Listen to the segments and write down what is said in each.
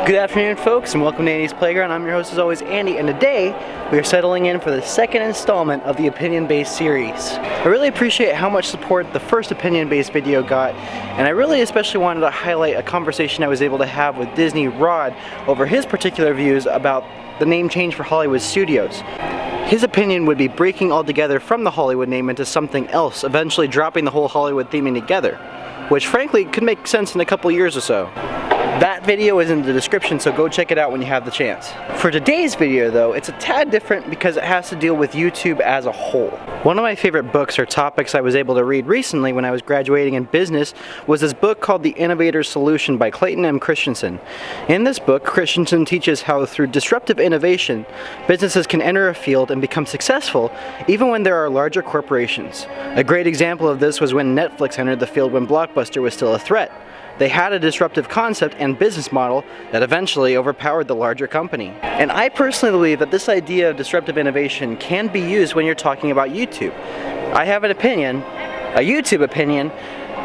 Good afternoon, folks, and welcome to Andy's Playground. I'm your host as always, Andy, and today we are settling in for the second installment of the opinion-based series. I really appreciate how much support the first opinion-based video got, and I really especially wanted to highlight a conversation I was able to have with Disney Rod over his particular views about the name change for Hollywood studios. His opinion would be breaking altogether from the Hollywood name into something else, eventually dropping the whole Hollywood theming together, which frankly could make sense in a couple years or so. That video is in the description, so go check it out when you have the chance. For today's video though, it's a tad different because it has to deal with YouTube as a whole. One of my favorite books or topics I was able to read recently when I was graduating in business was this book called The Innovators Solution by Clayton M. Christensen. In this book, Christensen teaches how through disruptive innovation, businesses can enter a field and become successful even when there are larger corporations. A great example of this was when Netflix entered the field when Blockbuster was still a threat. They had a disruptive concept and business model that eventually overpowered the larger company. And I personally believe that this idea of disruptive innovation can be used when you're talking about YouTube. I have an opinion, a YouTube opinion,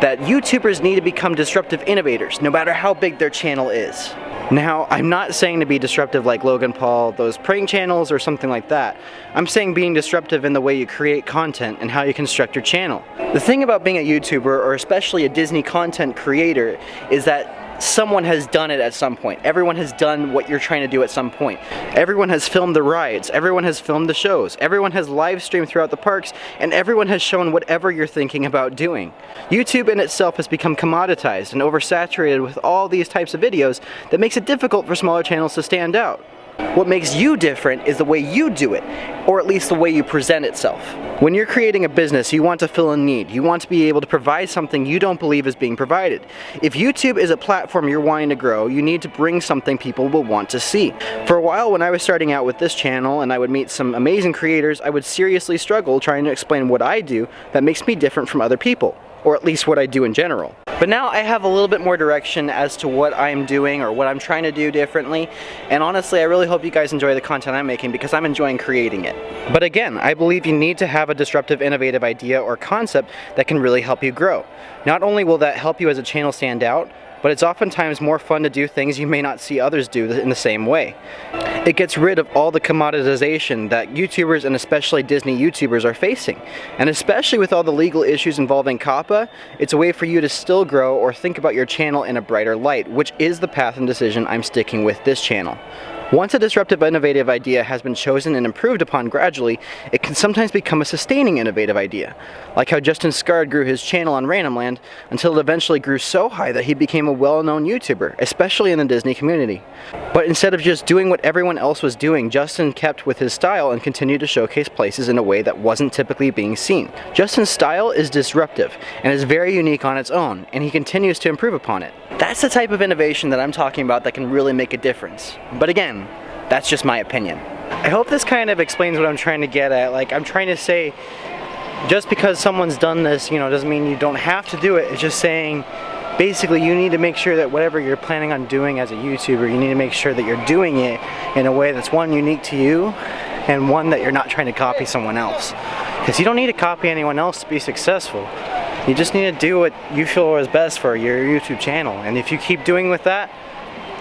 that YouTubers need to become disruptive innovators, no matter how big their channel is. Now, I'm not saying to be disruptive like Logan Paul, those prank channels or something like that. I'm saying being disruptive in the way you create content and how you construct your channel. The thing about being a YouTuber, or especially a Disney content creator, is that someone has done it at some point. Everyone has done what you're trying to do at some point. Everyone has filmed the rides, everyone has filmed the shows, everyone has live streamed throughout the parks, and everyone has shown whatever you're thinking about doing. YouTube in itself has become commoditized and oversaturated with all these types of videos that makes it difficult for smaller channels to stand out. What makes you different is the way you do it, or at least the way you present itself. When you're creating a business, you want to fill a need. You want to be able to provide something you don't believe is being provided. If YouTube is a platform you're wanting to grow, you need to bring something people will want to see. For a while, when I was starting out with this channel and I would meet some amazing creators, I would seriously struggle trying to explain what I do that makes me different from other people, or at least what I do in general. But now I have a little bit more direction as to what I'm doing or what I'm trying to do differently, and honestly I really hope you guys enjoy the content I'm making because I'm enjoying creating it. But again, I believe you need to have a disruptive, innovative idea or concept that can really help you grow. Not only will that help you as a channel stand out, but it's oftentimes more fun to do things you may not see others do in the same way. It gets rid of all the commoditization that YouTubers and especially Disney YouTubers are facing. And especially with all the legal issues involving COPPA, it's a way for you to still grow or think about your channel in a brighter light, which is the path and decision I'm sticking with this channel. Once a disruptive, innovative idea has been chosen and improved upon gradually, it can sometimes become a sustaining innovative idea. Like how Justin Scard grew his channel on Random Land until it eventually grew so high that he became a well-known YouTuber, especially in the Disney community. But instead of just doing what everyone else was doing, Justin kept with his style and continued to showcase places in a way that wasn't typically being seen. Justin's style is disruptive and is very unique on its own, and he continues to improve upon it. That's the type of innovation that I'm talking about that can really make a difference. But again, that's just my opinion. I hope this kind of explains what I'm trying to get at. Like, I'm trying to say, just because someone's done this, doesn't mean you don't have to do it. It's just saying, basically, you need to make sure that whatever you're planning on doing as a YouTuber, you need to make sure that you're doing it in a way that's one, unique to you, and one that you're not trying to copy someone else. Because you don't need to copy anyone else to be successful. You just need to do what you feel is best for your YouTube channel. And if you keep doing with that,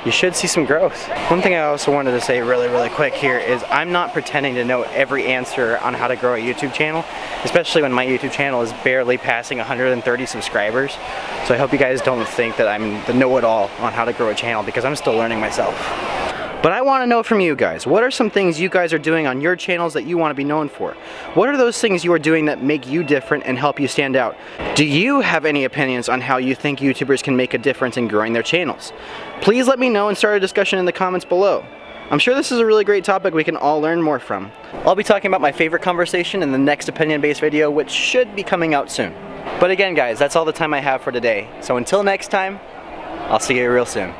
you should see some growth. One thing I also wanted to say really quick here is I'm not pretending to know every answer on how to grow a YouTube channel, especially when my YouTube channel is barely passing 130 subscribers. So I hope you guys don't think that I'm the know-it-all on how to grow a channel, because I'm still learning myself. But I want to know from you guys, what are some things you guys are doing on your channels that you want to be known for? What are those things you are doing that make you different and help you stand out? Do you have any opinions on how you think YouTubers can make a difference in growing their channels? Please let me know and start a discussion in the comments below. I'm sure this is a really great topic we can all learn more from. I'll be talking about my favorite conversation in the next opinion-based video, which should be coming out soon. But again guys, that's all the time I have for today. So until next time, I'll see you real soon.